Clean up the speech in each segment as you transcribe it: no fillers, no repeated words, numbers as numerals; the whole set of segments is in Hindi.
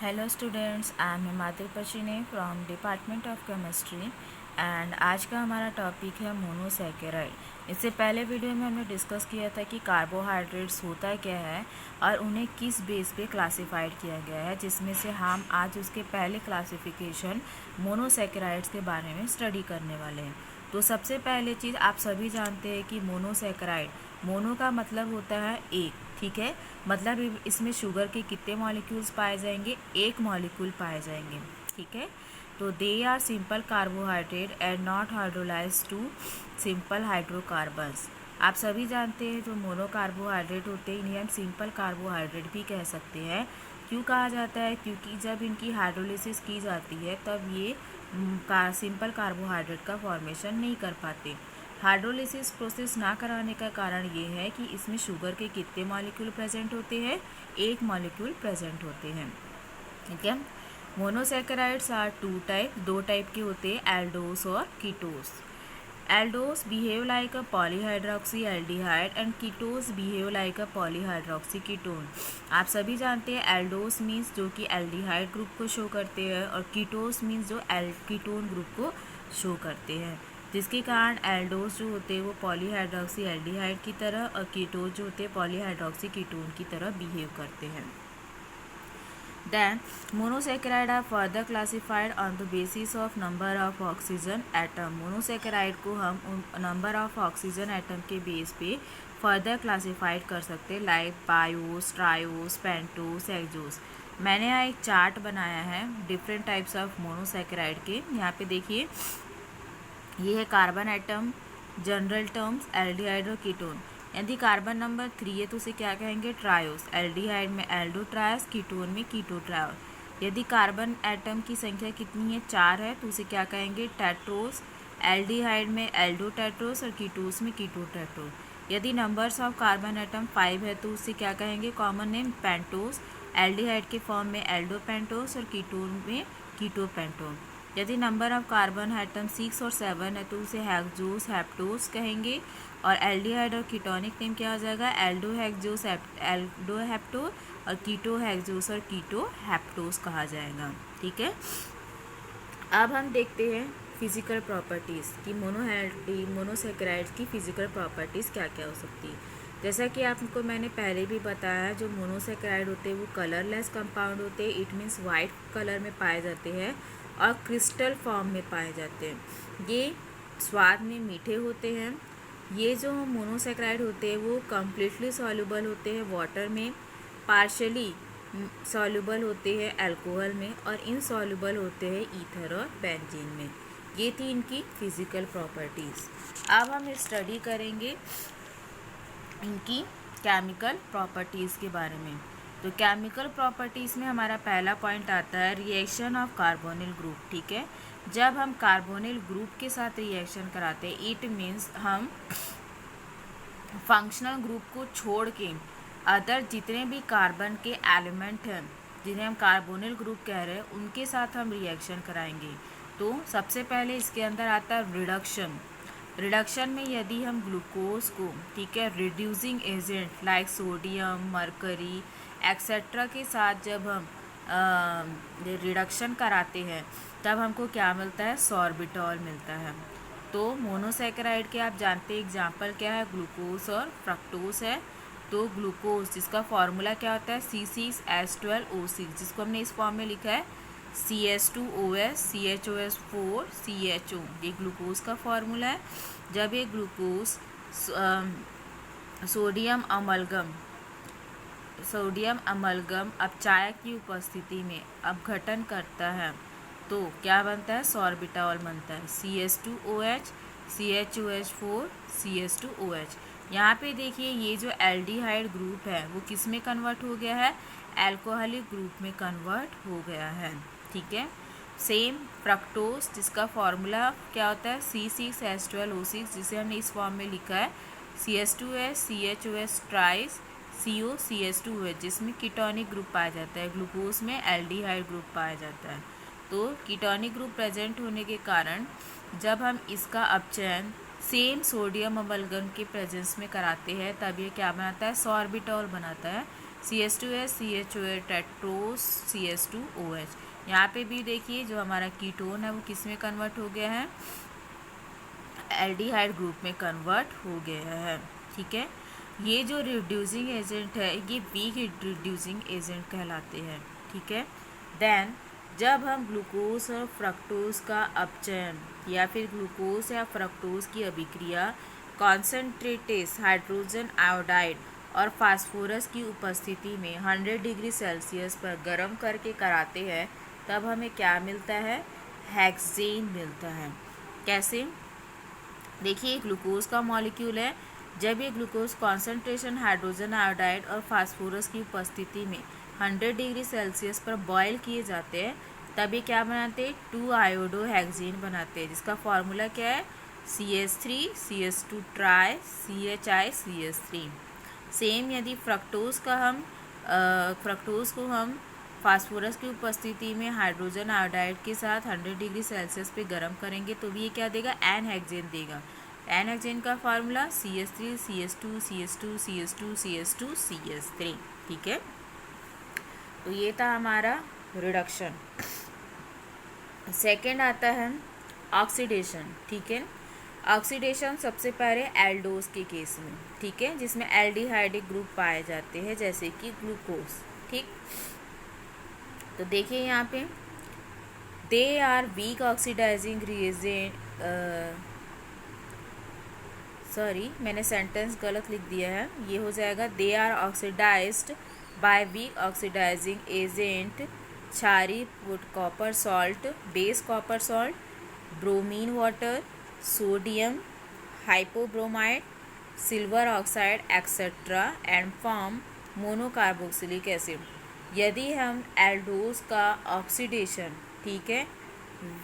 Hello students, I am Himadri Pashine from department of chemistry and आज का हमारा टॉपिक है मोनोसैकेराइड। इससे पहले वीडियो में हमने डिस्कस किया था कि कार्बोहाइड्रेट्स होता क्या है और उन्हें किस बेस पे क्लासिफाइड किया गया है, जिसमें से हम आज उसके पहले क्लासिफिकेशन मोनोसैकेराइड्स के बारे में स्टडी करने वाले हैं। तो सबसे पहले चीज़ आप सभी जानते हैं कि मोनोसैकेराइड, मोनो का मतलब होता है एक, ठीक है। मतलब इसमें शुगर के कितने मॉलिक्यूल्स पाए जाएंगे, एक मॉलिक्यूल पाए जाएंगे, ठीक है। तो they are simple carbohydrate and not hydrolyse to simple hydrocarbons. आप सभी जानते हैं जो मोनो कार्बोहाइड्रेट होते हैं इन्हें हम सिंपल कार्बोहाइड्रेट भी कह सकते हैं। क्यों कहा जाता है? क्योंकि जब इनकी हाइड्रोलिसिस की जाती है तब ये सिंपल कार्बोहाइड्रेट का फॉर्मेशन नहीं कर पाते। हाइड्रोलिसिस प्रोसेस ना कराने का कारण ये है कि इसमें शुगर के कितने मॉलिक्यूल प्रेजेंट होते हैं, एक मॉलिक्यूल प्रेजेंट होते हैं, ठीक है। मोनोसैकेराइड्स आर टू टाइप, दो टाइप के होते हैं, एल्डोस और ketose. Eldhose behave like a polyhydroxy aldehyde and ketose behave like a polyhydroxy ketone. आप सभी जानते हैं एल्डोस मीन्स जो कि एल्डिहाइड ग्रुप को शो करते हैं और कीटोस मीन्स जो कीटोन ग्रुप को शो करते हैं, जिसके कारण एल्डोस जो होते हैं वो पॉलीहाइड्रोक्सी एल्डिहाइड की तरह और कीटोस जो होते हैं पॉलीहाइड्रोक्सी कीटोन की तरह बिहेव करते हैं। Then monosaccharide are further classified on the basis of number of oxygen atom. Monosaccharide को हम नंबर ऑफ ऑक्सीजन एटम के बेस पे फर्दर क्लासीफाइड कर सकते हैं, लाइक बायोस, ट्रायोस, पेंटोस, एक्जोस। मैंने यहाँ एक चार्ट बनाया है डिफरेंट टाइप्स ऑफ मोनोसैकेराइड के। यहाँ पे देखिए, ये है carbon atom, general terms, aldehyde और कीटोन। यदि कार्बन नंबर 3 है तो उसे क्या कहेंगे? ट्रायोस। एल्डिहाइड में एल्डो ट्रायस, कीटोन में कीटो ट्रायोस। यदि कार्बन एटम की संख्या कितनी है? 4 है तो उसे क्या कहेंगे? टेट्रोस। एल्डिहाइड में एल्डो टेट्रोस और कीटोस में कीटो टेट्रोस। यदि नंबर्स ऑफ कार्बन एटम 5 है तो उसे क्या कहेंगे? Common name pentose. एल्डिहाइड के फॉर्म में एल्डो पेंटोस और कीटोन में कीटो पेंटोन। यदि नंबर ऑफ कार्बन एटम 6 और 7 है तो उसे हेक्सोस, हेप्टोस कहेंगे और एल्डिहाइड और कीटोनिक नेम क्या हो जाएगा? एल्डो हेक्सोस, एल्डो हेप्टो और कीटो हेक्सोस और कीटो हेप्टोस कहा जाएगा, ठीक है। अब हम देखते हैं फिजिकल प्रॉपर्टीज़ कि मोनोसैकेराइड्स की फिजिकल प्रॉपर्टीज़ क्या क्या हो सकती है। जैसा कि आपको मैंने पहले भी बताया, जो मोनोसैकेराइड होते हैं वो कलरलेस कंपाउंड होते हैं, इट मीन्स वाइट कलर में पाए जाते हैं और क्रिस्टल फॉर्म में पाए जाते हैं। ये स्वाद में मीठे होते हैं। ये जो मोनोसैकेराइड होते हैं वो कम्प्लीटली सॉल्युबल होते हैं वाटर में, पार्शली सॉल्युबल होते हैं अल्कोहल में और इनसॉल्युबल होते हैं ईथर और बेंजीन में। ये थी इनकी फिजिकल प्रॉपर्टीज़। अब हम स्टडी करेंगे इनकी केमिकल प्रॉपर्टीज़ के बारे में। तो केमिकल प्रॉपर्टीज़ में हमारा पहला पॉइंट आता है रिएक्शन ऑफ कार्बोनिल ग्रुप, ठीक है। जब हम कार्बोनिल ग्रुप के साथ रिएक्शन कराते हैं, इट मीन्स हम फंक्शनल ग्रुप को छोड़ के अदर जितने भी कार्बन के एलिमेंट हैं जिन्हें हम कार्बोनिल ग्रुप कह रहे हैं उनके साथ हम रिएक्शन कराएंगे। तो सबसे पहले इसके अंदर आता है रिडक्शन। रिडक्शन में यदि हम ग्लूकोज को, ठीक है, reducing agent like sodium, mercury etcetera के साथ जब हम रिडक्शन कराते हैं तब हमको क्या मिलता है? सॉर्बिटॉल मिलता है। तो मोनोसैकेराइड के आप जानते हैं एग्जाम्पल क्या है? ग्लूकोज और फ्रक्टोज है। तो ग्लूकोज जिसका फॉर्मूला क्या होता है? C6H12O6, जिसको हमने इस फॉर्म में लिखा है CH2OS CHOS4 CHO। ये ग्लूकोज का फॉर्मूला है। जब ये ग्लूकोज सोडियम अमलगम अपचायक की उपस्थिति में अपघटन करता है तो क्या बनता है? सॉर्बिटॉल बनता है, CH2OH CHOH4 CH2OH। यहाँ पे देखिए ये जो एल्डिहाइड ग्रुप है वो किस में कन्वर्ट हो गया है? अल्कोहलिक ग्रुप में कन्वर्ट हो गया है, ठीक है। सेम फ्रक्टोज जिसका फॉर्मूला क्या होता है? C6H12O6, जिसे हमने इस फॉर्म में लिखा है CH2S CHOS ट्राइस COCH2OH, जिसमें कीटोनिक ग्रुप पाया जाता है। ग्लूकोज में एल्डिहाइड ग्रुप पाया जाता है। तो कीटोनिक ग्रुप प्रेजेंट होने के कारण जब हम इसका अपचयन सेम सोडियम अमलगम के प्रेजेंस में कराते हैं तब ये क्या बनाता है? सॉर्बिटॉल बनाता है। CH2S, CHOH Tedros, CH2OH। यहाँ पे भी देखिए जो हमारा कीटोन है वो किस में कन्वर्ट हो गया है, एल्डिहाइड ग्रुप में कन्वर्ट हो गया है। ठीक है, ये जो रिड्यूसिंग एजेंट है ये वीक रिड्यूसिंग एजेंट कहलाते हैं। ठीक है, देन जब हम ग्लूकोज और फ्रक्टोज का अपचयन या फिर ग्लूकोज या फ्रक्टोज की अभिक्रिया कॉन्सेंट्रेटेस हाइड्रोजन आयोडाइड और फास्फोरस की उपस्थिति में 100 डिग्री सेल्सियस पर गर्म करके कराते हैं, तब हमें क्या मिलता है, हेक्सेन मिलता है। कैसे, देखिए ग्लूकोज का मॉलिक्यूल है, जब ये ग्लूकोज कॉन्सेंट्रेशन हाइड्रोजन आयोडाइड और फास्फोरस की उपस्थिति में 100 डिग्री सेल्सियस पर बॉयल किए जाते हैं, तब ये क्या बनाते हैं, 2 आयोडो हेक्सेन बनाते हैं, जिसका फॉर्मूला क्या है, CH3 CH2 try CHI CH3। Same यदि फ्रक्टोज को हम फास्फोरस की उपस्थिति में हाइड्रोजन आयोडाइड के साथ 100 डिग्री सेल्सियस पे गर्म करेंगे तो भी ये क्या देगा, एन हेक्सेन देगा। एन हेक्सेन का formula CH3 CH2 CH2 CH2 CH2 CH3। ठीक है, तो ये था हमारा रिडक्शन। सेकेंड आता है ऑक्सीडेशन। ठीक है, ऑक्सीडेशन सबसे पहले एल्डोज के केस में, ठीक है, जिसमें एल्डिहाइडिक ग्रुप पाए जाते हैं जैसे कि ग्लूकोज। ठीक, तो देखिए यहाँ पे they are weak oxidising reagent, sorry मैंने सेंटेंस गलत लिख दिया है, ये हो जाएगा they are oxidised by weak oxidising agent क्षारी copper salt, base copper salt, bromine water, sodium hypobromide, silver oxide etcetera and form monocarboxylic acid. यदि हम एल्डोज का ऑक्सीडेशन, ठीक है,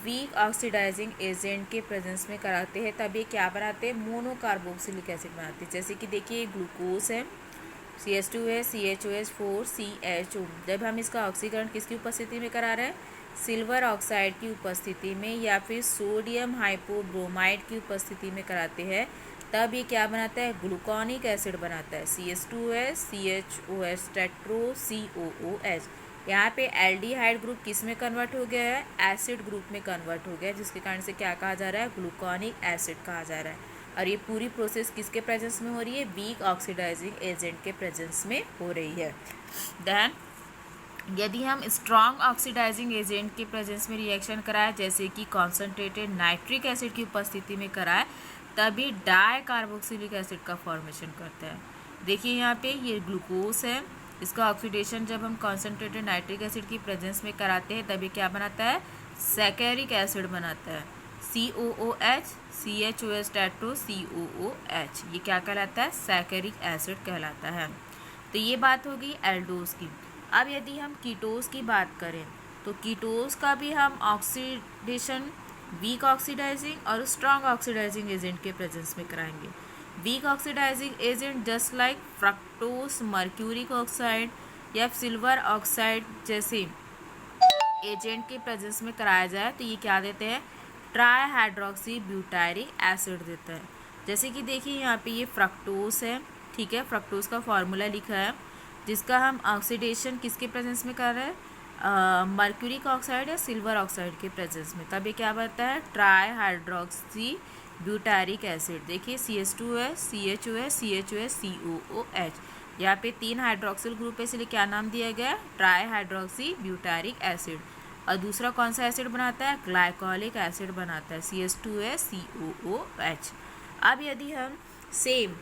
वीक ऑक्सीडाइजिंग एजेंट के प्रेजेंस में कराते हैं, तब ये क्या बनाते हैं, मोनोकार्बोक्सिलिक एसिड बनाते हैं। जैसे कि देखिए ग्लूकोज है, CH2 CHOH4 CHO। जब हम इसका ऑक्सीकरण किसकी उपस्थिति में करा रहे हैं, सिल्वर ऑक्साइड की उपस्थिति में या फिर सोडियम हाइपोब्रोमाइड की उपस्थिति में कराते हैं, तब ये क्या बनाता है, ग्लूकोनिक एसिड बनाता है, CH2S CHOH टेट्रो COOH। यहाँ पे एल्डिहाइड ग्रुप किस में कन्वर्ट हो गया है, एसिड ग्रुप में कन्वर्ट हो गया है, जिसके कारण से क्या कहा जा रहा है, ग्लूकोनिक एसिड कहा जा रहा है। और ये पूरी प्रोसेस किसके प्रेजेंस में हो रही है, वीक ऑक्सीडाइजिंग एजेंट के प्रेजेंस में हो रही है। देन यदि हम स्ट्रॉन्ग ऑक्सीडाइजिंग एजेंट के प्रेजेंस में रिएक्शन कराए, जैसे कि कॉन्सेंट्रेटेड नाइट्रिक एसिड की उपस्थिति में कराए, तभी डाई कार्बोक्सिलिक एसिड का फॉर्मेशन करता है। देखिए यहाँ पे ये ग्लूकोज है, इसका ऑक्सीडेशन जब हम कॉन्सेंट्रेटेड नाइट्रिक एसिड की प्रेजेंस में कराते हैं तभी क्या बनाता है, सैकेरिक एसिड बनाता है, COOH CHOH टेट्रो COOH। ये क्या कहलाता है, सैकेरिक एसिड कहलाता है। तो ये बात हो गई एल्डोज की। अब यदि हम कीटोज की बात करें तो कीटोज का भी हम ऑक्सीडेशन वीक ऑक्सीडाइजिंग और स्ट्रॉन्ग ऑक्सीडाइजिंग एजेंट के प्रेजेंस में कराएंगे। Weak oxidising agent just like fructose, mercuric oxide या सिल्वर ऑक्साइड जैसे एजेंट के प्रेजेंस में कराया जाए तो ये क्या देते हैं, ट्राई हाइड्रोक्सी ब्यूटारिक एसिड देता है। जैसे कि देखिए यहाँ पे ये फ्रक्टोज है, ठीक है, फ्रक्टोज का फॉर्मूला लिखा है, जिसका हम ऑक्सीडेशन किसके प्रेजेंस में कर रहे हैं, मर्क्यूरिक ऑक्साइड या सिल्वर ऑक्साइड के प्रेजेंस में, तब ये क्या बनता है, ट्राई हाइड्रोक्सी ब्यूटारिक एसिड। देखिए CH2 CHOH CHOH COOH, यहाँ पे 3 हाइड्रोक्सिल ग्रुप है, इसलिए क्या नाम दिया गया है, ट्राई हाइड्रोक्सी ब्यूटारिक एसिड। और दूसरा कौन सा एसिड बनाता है, ग्लाइकोलिक एसिड बनाता है, CH2 COOH। अब यदि हम सेम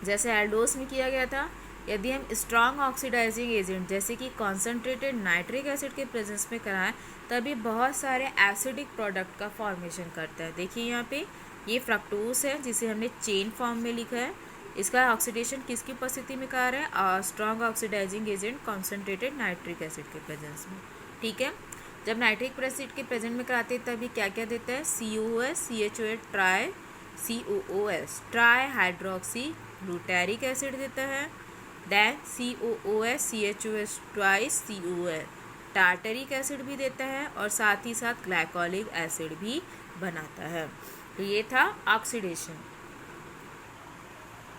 जैसे एल्डोज में किया गया था, यदि हम स्ट्रॉन्ग ऑक्सीडाइजिंग एजेंट जैसे कि कॉन्सेंट्रेटेड नाइट्रिक एसिड के प्रेजेंस में कराएं, तभी बहुत सारे एसिडिक प्रोडक्ट का फॉर्मेशन करता है। देखिए यहाँ पे ये फ्रक्टोज है, जिसे हमने चेन फॉर्म में लिखा है, इसका ऑक्सीडेशन किसकी उपस्थिति में करा है, strong oxidising agent concentrated nitric acid के प्रेजेंस में। ठीक है, जब नाइट्रिक एसिड के प्रेजेंट में कराते हैं तभी क्या क्या देता है, COOH CHOH tri COOS tri hydroxy butyric acid देता है। Then COOH CHOH twice COOH tartaric acid भी देता है और साथ ही साथ ग्लाइकोलिक एसिड भी बनाता है। तो ये था ऑक्सीडेशन।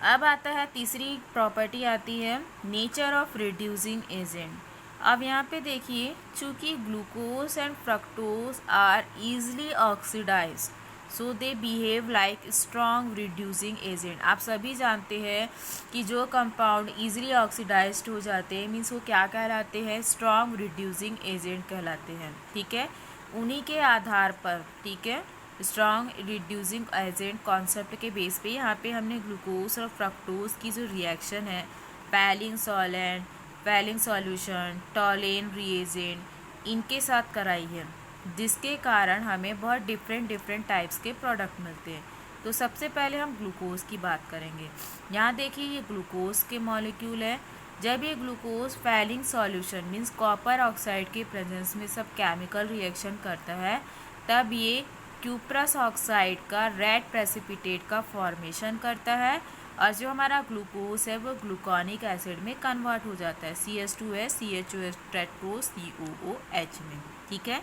अब आता है तीसरी प्रॉपर्टी आती है नेचर ऑफ रिड्यूसिंग एजेंट। अब यहाँ पे देखिए, चूँकि glucose and fructose are easily oxidise so they behave like strong reducing agent. आप सभी जानते हैं कि जो कंपाउंड ईजिली ऑक्सीडाइज्ड हो जाते हैं मीन्स वो क्या कहलाते हैं, स्ट्रॉन्ग रिड्यूसिंग एजेंट कहलाते हैं। ठीक है, उन्हीं के आधार पर, ठीक है, स्ट्रॉन्ग रिड्यूसिंग एजेंट कॉन्सेप्ट के बेस पे यहाँ पे हमने ग्लूकोज और फ्रक्टोज की जो रिएक्शन है पैलिंग सॉलेंट, पैलिंग सॉल्यूशन, टॉलेन रिएजेंट, इनके साथ कराई है, जिसके कारण हमें बहुत डिफरेंट टाइप्स के प्रोडक्ट मिलते हैं। तो सबसे पहले हम ग्लूकोज की बात करेंगे। यहाँ देखिए ये ग्लूकोज के मॉलिक्यूल है। जब ये glucose Fehling solution means copper oxide के प्रेजेंस में सब केमिकल रिएक्शन करता है, तब ये क्यूप्रस ऑक्साइड का रेड प्रेसिपिटेट का फॉर्मेशन करता है और जो हमारा ग्लूकोज है वो ग्लूकोनिक एसिड में कन्वर्ट हो जाता है CH2S CHOS टेट्रो COOH में। ठीक है,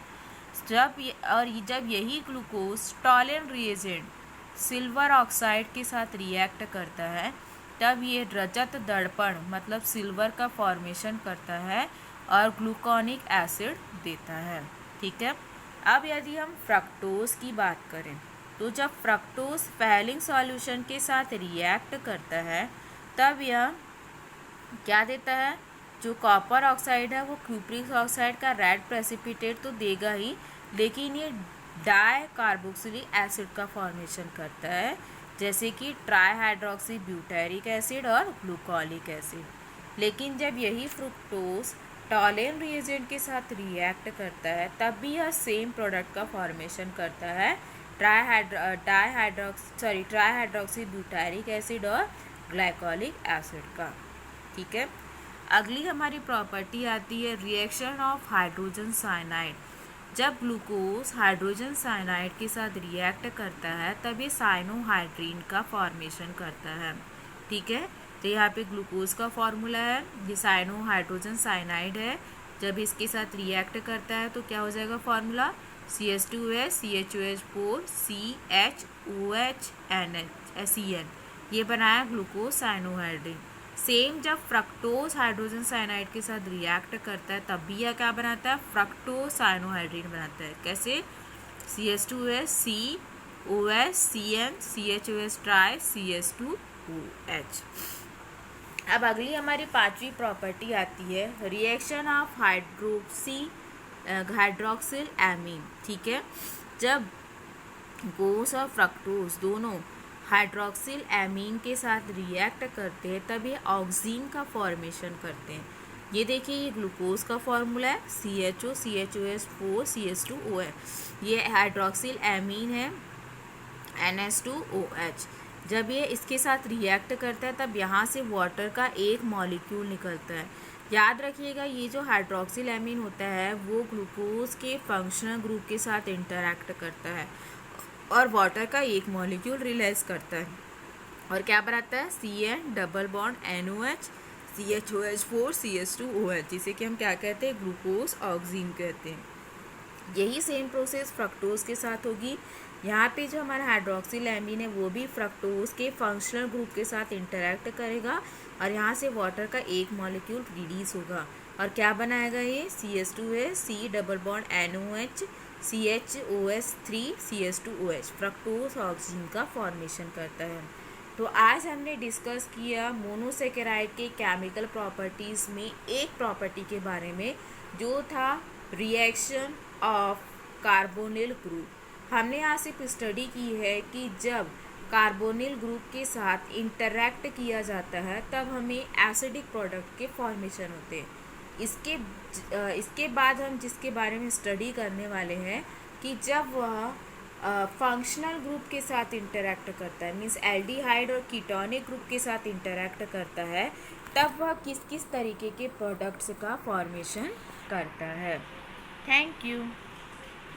जब यही glucose Tollens reagent silver oxide के साथ रिएक्ट करता है, तब ये रजत दर्पण मतलब सिल्वर का फॉर्मेशन करता है और ग्लूकोनिक एसिड देता है। ठीक है, अब यदि हम फ्रक्टोज की बात करें तो जब फ्रक्टोज पैलिंग सॉल्यूशन के साथ रिएक्ट करता है, तब यह क्या देता है, जो कॉपर ऑक्साइड है वो क्यूप्रिक ऑक्साइड का रेड प्रेसिपिटेट तो देगा ही, लेकिन ये डाई कार्बोक्सिलिक एसिड का फॉर्मेशन करता है, जैसे कि ट्राईहाइड्रोक्सी ब्यूटेरिक एसिड और ग्लूकोलिक एसिड। लेकिन जब यही फ्रुक्टोज टॉलेन रिएजेंट के साथ रिएक्ट करता है, तब भी यह सेम प्रोडक्ट का फॉर्मेशन करता है, ट्राईहाइड्रोक्सी ब्यूटेरिक एसिड और ग्लाइकोलिक एसिड का। ठीक है, अगली हमारी प्रॉपर्टी आती है रिएक्शन ऑफ हाइड्रोजन साइनाइड। जब ग्लूकोज हाइड्रोजन साइनाइड के साथ रिएक्ट करता है, तब ये साइनोहाइड्रीन का फॉर्मेशन करता है। ठीक है, तो यहाँ पे ग्लूकोज का फॉर्मूला है, ये साइनोहाइड्रोजन साइनाइड है। जब इसके साथ रिएक्ट करता है तो क्या हो जाएगा formula, CH2S CHOH4 CHOH NH ये बनाया ग्लूकोज साइनोहाइड्रीन। सेम जब फ्रक्टोज हाइड्रोजन साइनाइड के साथ रिएक्ट करता है, तब भी यह क्या बनाता है, फ्रक्टोज साइनोहाइड्रीन बनाता है। कैसे, CH2S COS CN CHOS try CH2OH। अब अगली हमारी पांचवी प्रॉपर्टी आती है रिएक्शन ऑफ हाइड्रोक्सिल एमीन। ठीक है, जब गोस और फ्रक्टोज दोनों हाइड्रोक्सिल एमीन के साथ रिएक्ट करते हैं, तब ये ऑक्सीन का फॉर्मेशन करते हैं। ये देखिए, ये ग्लूकोज का फॉर्मूला है CHO CHOS4 CH2OH। ये हाइड्रोक्सिल एमीन है NH2OH। जब ये इसके साथ रिएक्ट करता है, तब यहाँ से वाटर का एक मॉलिक्यूल निकलता है। याद रखिएगा, ये जो हाइड्रोक्सिल एमीन होता है वो ग्लूकोज के फंक्शनल ग्रुप के साथ इंटरैक्ट करता है और वाटर का एक मॉलिक्यूल रिलीज करता है और क्या बनाता है, CN double bond NOH CHOH4 CH2OH, जिसे कि हम क्या कहते हैं, ग्लूकोज ऑक्सीन कहते हैं। यही सेम प्रोसेस फ्रक्टोज के साथ होगी। यहाँ पे जो हमारा हाइड्रोक्सिल एमीन है वो भी फ्रक्टोज के फंक्शनल ग्रुप के साथ इंटरैक्ट करेगा और यहाँ से वाटर का एक मॉलिक्यूल रिलीज होगा और क्या बनाएगा, ये CH2S C double bond NOH CHOS3 CH2OH fructose oxygen का फॉर्मेशन करता है। तो आज हमने डिस्कस किया मोनोसेकेराइड के केमिकल प्रॉपर्टीज़ में एक प्रॉपर्टी के बारे में, जो था रिएक्शन ऑफ कार्बोनिल ग्रुप। हमने यहाँ सिर्फ स्टडी की है कि जब कार्बोनिल ग्रुप के साथ इंटरैक्ट किया जाता है, तब हमें एसिडिक प्रोडक्ट के फॉर्मेशन होते हैं। इसके बाद हम जिसके बारे में स्टडी करने वाले हैं कि जब वह फंक्शनल ग्रुप के साथ इंटरैक्ट करता है, मीन्स एल्डिहाइड और कीटोनिक ग्रुप के साथ इंटरैक्ट करता है, तब वह किस किस तरीके के प्रोडक्ट्स का फॉर्मेशन करता है। Thank you.